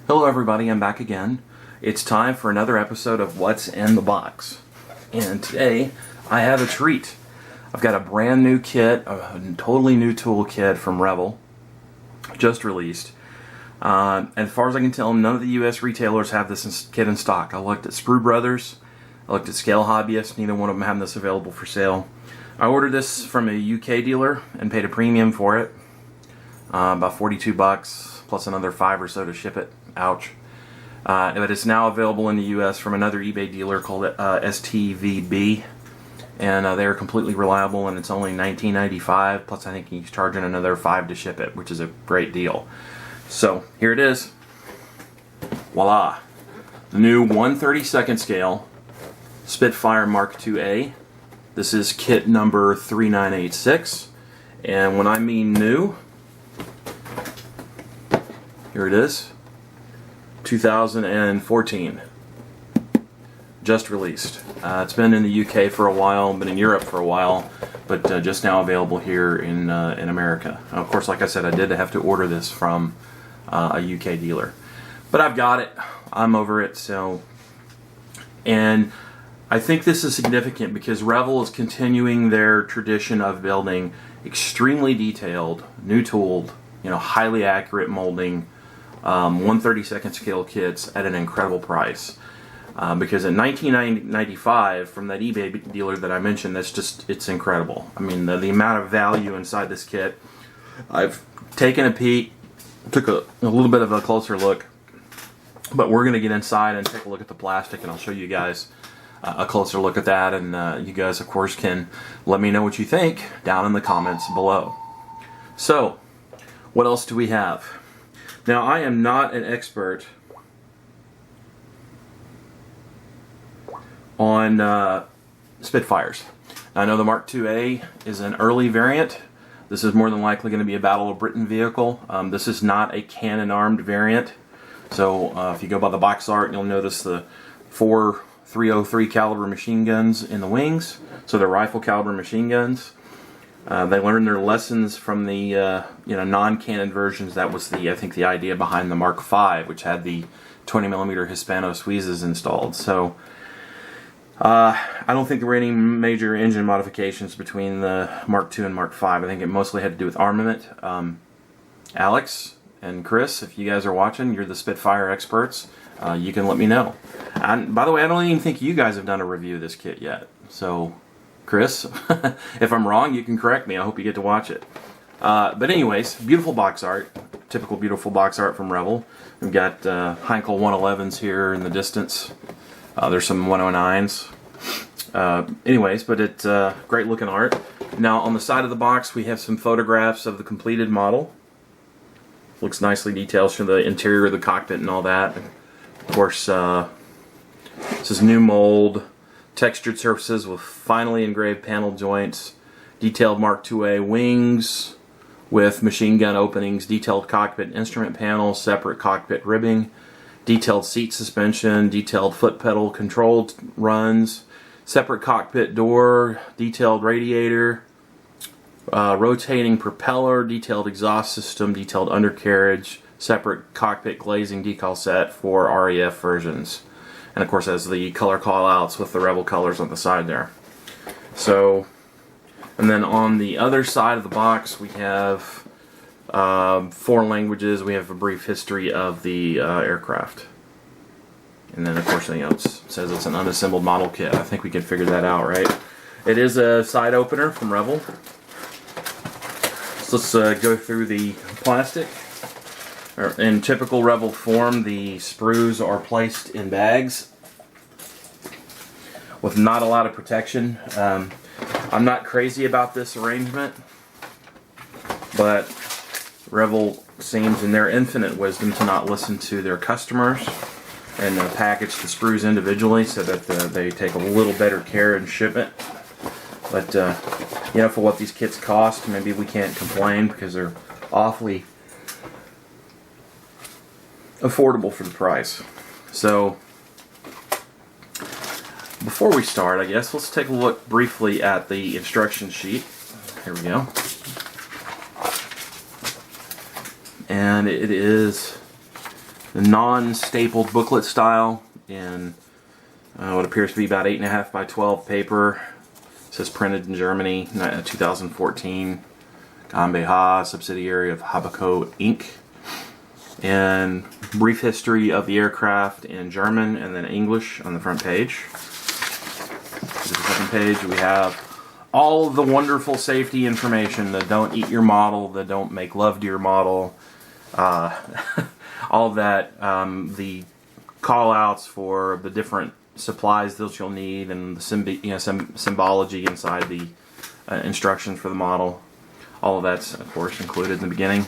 Hello everybody, I'm back again. It's time for another episode of What's in the Box. And today, I have a treat. I've got a brand new kit, a totally new tool kit from Revell, just released. And as far as I can tell, none of the US retailers have this kit in stock. I looked at Sprues Brothers, I looked at Scale Hobbyists, neither one of them have this available for sale. I ordered this from a UK dealer and paid a premium for it, about 42 bucks, plus another 5 or so to ship it. Ouch. But it's now available in the US from another eBay dealer called STVB, and they're completely reliable, and it's only $19.95, plus I think he's charging another 5 to ship it, which is a great deal. So here it is. Voila, the new 1/32 scale Spitfire Mk. This is kit number 3986, and when I mean new, here it is. 2014, just released. It's been in the UK for a while, been in Europe for a while, but just now available here in America. And of course, like I said, I did have to order this from a UK dealer, but I've got it. I'm over it. So, and I think this is significant because Revell is continuing their tradition of building extremely detailed, new tooled, highly accurate molding 1/32 scale kits at an incredible price. Because at $19.95 from that eBay dealer that I mentioned, it's incredible. I mean, the amount of value inside this kit. I've taken a peek, took a little bit of a closer look, but we're going to get inside and take a look at the plastic, and I'll show you guys a closer look at that, and you guys, of course, can let me know what you think down in the comments below. So, what else do we have? Now, I am not an expert on Spitfires. I know the Mark IIA is an early variant. This is more than likely going to be a Battle of Britain vehicle. This is not a cannon-armed variant. So if you go by the box art, you'll notice the 4 .303 caliber machine guns in the wings. So they're rifle caliber machine guns. They learned their lessons from the non-cannon versions. That was I think the idea behind the Mark V, which had the 20mm Hispano Suizes installed. So I don't think there were any major engine modifications between the Mark II and Mark V. I think it mostly had to do with armament. Alex and Chris, if you guys are watching, you're the Spitfire experts. You can let me know. And by the way, I don't even think you guys have done a review of this kit yet. So, Chris, if I'm wrong, you can correct me. I hope you get to watch it. But anyways, beautiful box art. Typical beautiful box art from Revell. We've got Heinkel 111s here in the distance. There's some 109s. Anyways, but it's great looking art. Now, on the side of the box, we have some photographs of the completed model. Looks nicely detailed from the interior of the cockpit and all that. Of course, this is new mold. Textured surfaces with finely engraved panel joints, detailed Mark IIA wings with machine gun openings, detailed cockpit instrument panel, separate cockpit ribbing, detailed seat suspension, detailed foot pedal control runs, separate cockpit door, detailed radiator, rotating propeller, detailed exhaust system, detailed undercarriage, separate cockpit glazing decal set for REF versions. And of course, has the color callouts with the Revell colors on the side there. So, and then on the other side of the box, we have 4 languages. We have a brief history of the aircraft. And then, of course, it says it's an unassembled model kit. I think we can figure that out, right? It is a side opener from Revell. So let's go through the plastic. In typical Revell form, the sprues are placed in bags with not a lot of protection. I'm not crazy about this arrangement, but Revell seems in their infinite wisdom to not listen to their customers and package the sprues individually so that they take a little better care in shipment. But for what these kits cost, maybe we can't complain because they're awfully affordable for the price. So before we start, I guess let's take a look briefly at the instruction sheet. Here we go. And it is the non-stapled booklet style in what appears to be about 8.5 by 12 paper. It says printed in Germany, 2014. GmbH, subsidiary of Habaco Inc. And brief history of the aircraft in German and then English on the front page. To the second page, we have all of the wonderful safety information: the don't eat your model, the don't make love to your model, all of that, the call outs for the different supplies that you'll need, and the symbology inside the instructions for the model. All of that's, of course, included in the beginning.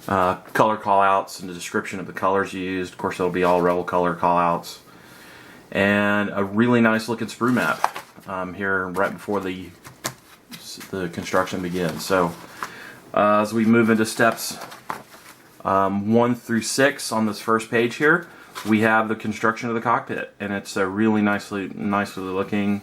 Color callouts and the description of the colors used. Of course, it'll be all Revell color callouts. And a really nice looking sprue map here right before the construction begins. So as we move into steps 1 through 6 on this first page here, we have the construction of the cockpit, and it's really nicely looking.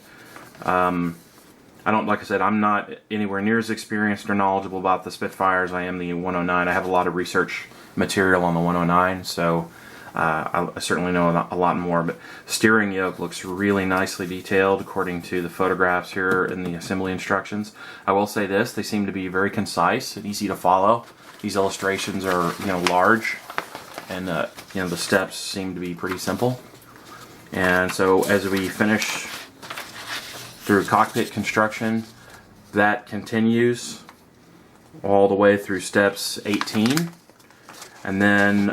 Like I said, I'm not anywhere near as experienced or knowledgeable about the Spitfire as I am the 109. I have a lot of research material on the 109, so I certainly know a lot more. But steering yoke looks really nicely detailed according to the photographs here in the assembly instructions. I will say this: they seem to be very concise and easy to follow. These illustrations are large, and the steps seem to be pretty simple. And so as we finish through cockpit construction, that continues all the way through steps 18, and then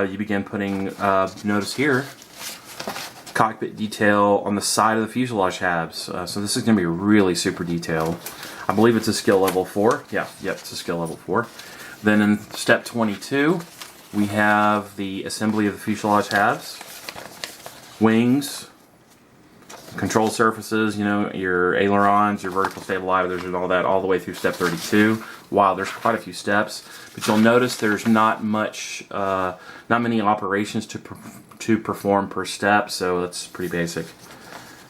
you begin putting, notice here, cockpit detail on the side of the fuselage halves. So this is going to be really super detailed. I believe it's a skill level 4. Yep, it's a skill level 4. Then in step 22, we have the assembly of the fuselage halves, wings, control surfaces, your ailerons, your vertical stabilizers, and all that, all the way through step 32. Wow, there's quite a few steps, but you'll notice there's not many operations to perform per step, so that's pretty basic.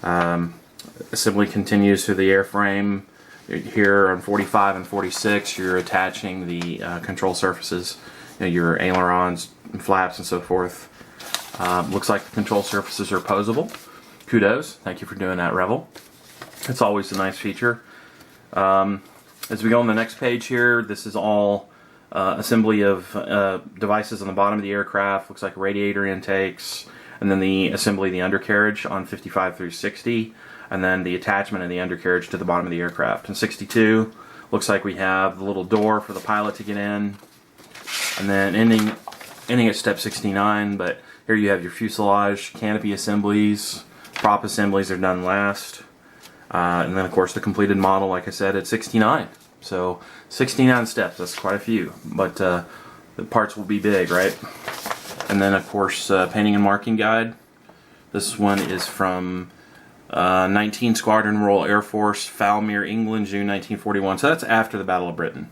Assembly continues through the airframe. Here on 45 and 46, you're attaching the control surfaces, your ailerons, and flaps, and so forth. Looks like the control surfaces are posable. Kudos. Thank you for doing that, Revell. It's always a nice feature. As we go on the next page here, this is all assembly of devices on the bottom of the aircraft. Looks like radiator intakes, and then the assembly of the undercarriage on 55 through 60, and then the attachment of the undercarriage to the bottom of the aircraft. In 62, looks like we have the little door for the pilot to get in, and then ending at step 69, but here you have your fuselage, canopy assemblies. Prop assemblies are done last. And then, of course, the completed model, like I said, at 69. So 69 steps, that's quite a few. But the parts will be big, right? And then, of course, painting and marking guide. This one is from 19 Squadron Royal Air Force, Falmere, England, June 1941. So that's after the Battle of Britain.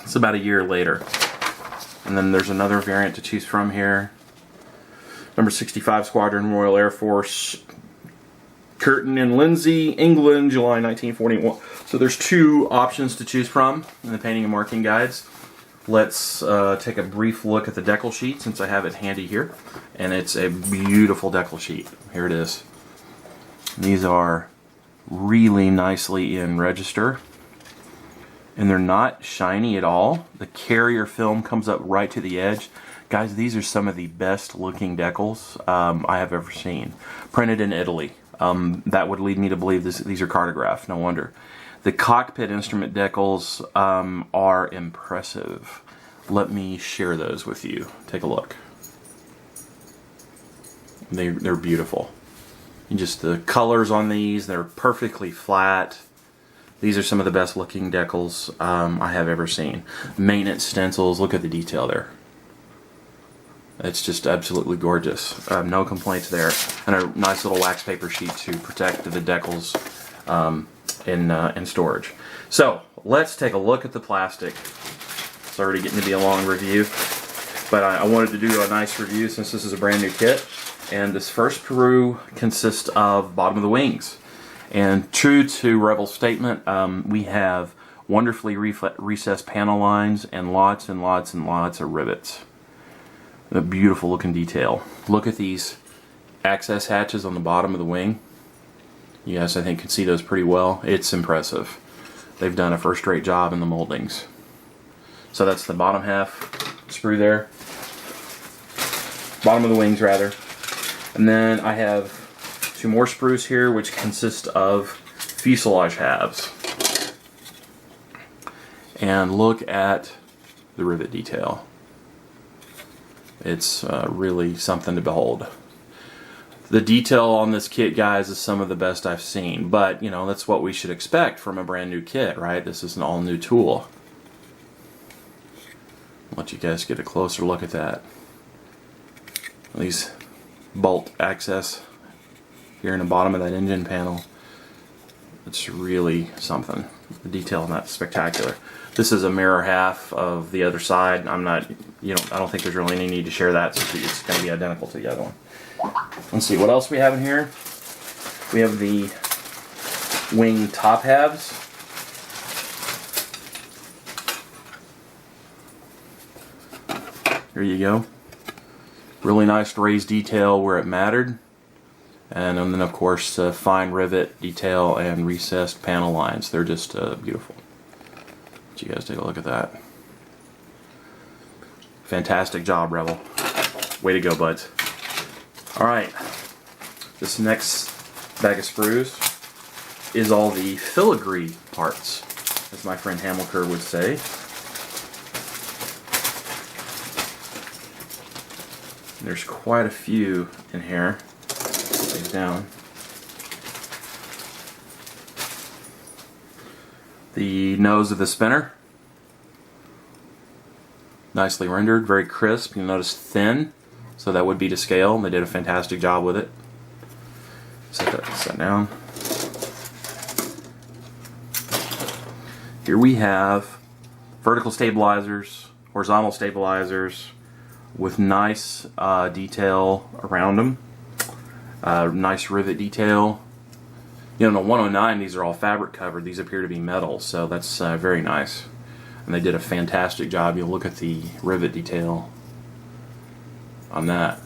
It's about a year later. And then there's another variant to choose from here. Number 65 Squadron Royal Air Force, Curtin and Lindsay, England, July 1941. So there's 2 options to choose from in the painting and marking guides. Let's take a brief look at the decal sheet since I have it handy here. And it's a beautiful decal sheet. Here it is. These are really nicely in register. And they're not shiny at all. The carrier film comes up right to the edge. Guys, these are some of the best looking decals I have ever seen. Printed in Italy. That would lead me to believe these are cartographed, no wonder. The cockpit instrument decals are impressive. Let me share those with you. Take a look. They're beautiful. And just the colors on these, they're perfectly flat. These are some of the best looking decals I have ever seen. Maintenance stencils, look at the detail there. It's just absolutely gorgeous. No complaints there. And a nice little wax paper sheet to protect the decals in storage. So let's take a look at the plastic. It's already getting to be a long review, but I wanted to do a nice review since this is a brand new kit. And this first Peru consists of bottom of the wings. And true to Revell's statement, we have Wonderfully recessed panel lines and lots and lots and lots of rivets. A beautiful looking detail. Look at these access hatches on the bottom of the wing. You guys, I think, can see those pretty well. It's impressive. They've done a first-rate job in the moldings. So that's the bottom half sprue there. Bottom of the wings, rather. And then I have 2 more sprues here, which consist of fuselage halves. And look at the rivet detail. It's really something to behold. The detail on this kit, guys, is some of the best I've seen. But, you know, that's what we should expect from a brand new kit, right? This is an all-new tool. I'll let you guys get a closer look at that. These bolt access here in the bottom of that engine panel. It's really something. The detail on that's spectacular. This is a mirror half of the other side. I don't think there's really any need to share that, since it's going to be identical to the other one. Let's see what else we have in here. We have the wing top halves. Here you go. Really nice raised detail where it mattered. And then, of course, fine rivet detail and recessed panel lines. They're just beautiful. Let you guys take a look at that. Fantastic job, Revell. Way to go, buds. Alright, this next bag of sprues is all the filigree parts, as my friend Hamilker would say. There's quite a few in here. Put these down. The nose of the spinner. Nicely rendered, very crisp. You'll notice thin. So that would be to scale. They did a fantastic job with it. Set down. Here we have vertical stabilizers, horizontal stabilizers with nice detail around them. Nice rivet detail. You know, in the 109, these are all fabric covered. These appear to be metal, so that's very nice. And they did a fantastic job. You'll look at the rivet detail on that.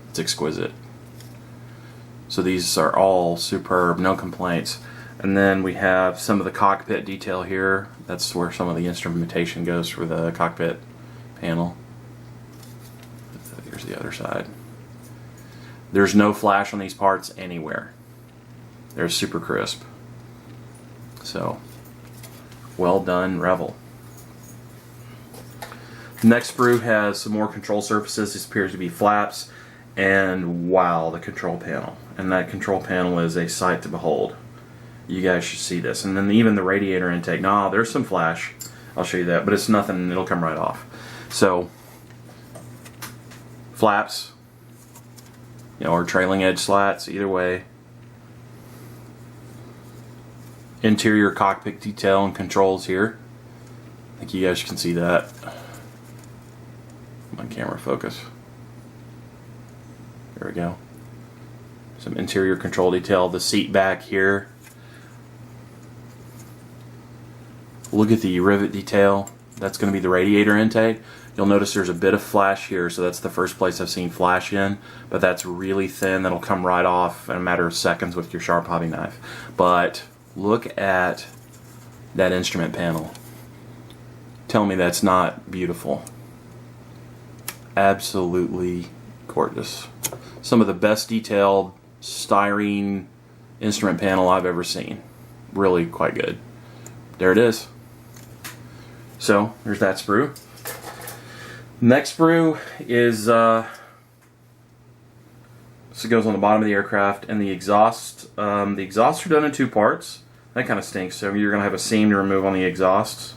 It's exquisite. So these are all superb, no complaints. And then we have some of the cockpit detail here. That's where some of the instrumentation goes for the cockpit panel. Here's the other side. There's no flash on these parts anywhere. They're super crisp. So, well done, Revell. Next sprue has some more control surfaces. This appears to be flaps, and wow, the control panel. And that control panel is a sight to behold. You guys should see this. And then even the radiator intake. Nah, there's some flash. I'll show you that, but it's nothing. It'll come right off. So, flaps, you know, or trailing edge slats, either way. Interior cockpit detail and controls here. I think you guys can see that. On camera focus. There we go. Some interior control detail. The seat back here. Look at the rivet detail. That's going to be the radiator intake. You'll notice there's a bit of flash here, so that's the first place I've seen flash in, but that's really thin. That'll come right off in a matter of seconds with your sharp hobby knife. But look at that instrument panel. Tell me that's not beautiful. Absolutely gorgeous. Some of the best detailed styrene instrument panel I've ever seen. Really quite good. There it is. So there's that sprue. Next sprue is so it goes on the bottom of the aircraft, and the exhaust. The exhausts are done in 2 parts. That kind of stinks. So you're going to have a seam to remove on the exhausts.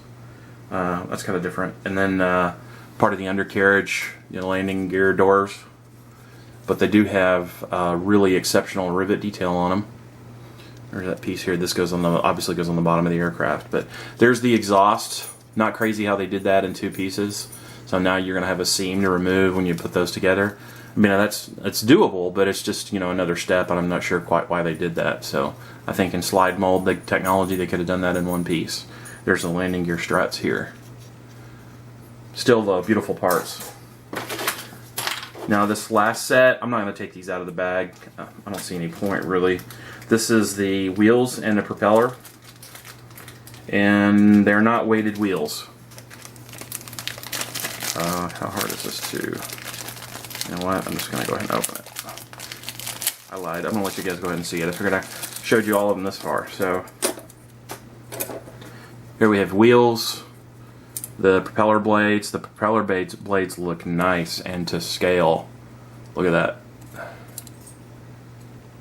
That's kind of different. And then part of the undercarriage, you know, landing gear doors. But they do have really exceptional rivet detail on them. There's that piece here. This goes on the obviously goes on the bottom of the aircraft. But there's the exhaust. Not crazy how they did that in 2 pieces. So now you're going to have a seam to remove when you put those together. I mean, it's doable, but it's just, you know, another step, and I'm not sure quite why they did that. So I think in slide mold technology, they could have done that in one piece. There's the landing gear struts here. Still beautiful parts. Now this last set, I'm not going to take these out of the bag. I don't see any point really. This is the wheels and the propeller, and they're not weighted wheels. How hard is this to... You know what? I'm just going to go ahead and open it. I lied. I'm going to let you guys go ahead and see it. I figured I showed you all of them this far. So here we have wheels, the propeller blades. The propeller blades look nice and to scale. Look at that.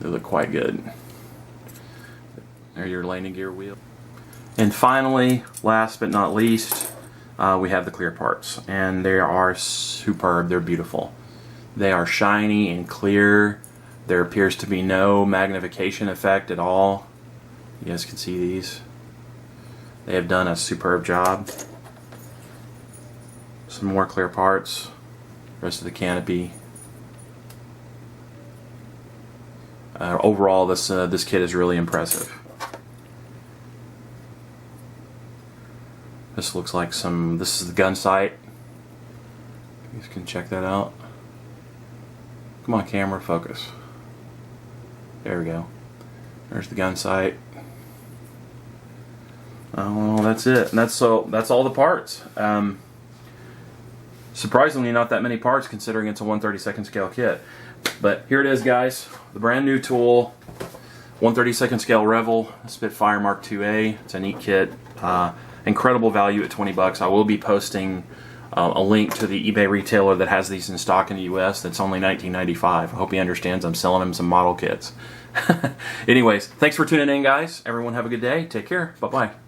They look quite good. There are your landing gear wheel. And finally, last but not least, we have the clear parts. And they are superb. They're beautiful. They are shiny and clear. There appears to be no magnification effect at all. You guys can see these. They have done a superb job. Some more clear parts. Rest of the canopy. Overall, this kit is really impressive. This looks like some... This is the gun sight. You guys can check that out. Come on, camera, focus. There we go. There's the gun sight. Oh, that's it. And that's all the parts. Surprisingly, not that many parts considering it's a 1/32 scale kit. But here it is, guys. The brand new tool. 1/32 scale Revell Spitfire Mk. It's a neat kit. Incredible value at 20 bucks. I will be posting a link to the eBay retailer that has these in stock in the US. That's only $19.95. I hope he understands I'm selling him some model kits. Anyways, thanks for tuning in, guys. Everyone have a good day. Take care. Bye-bye.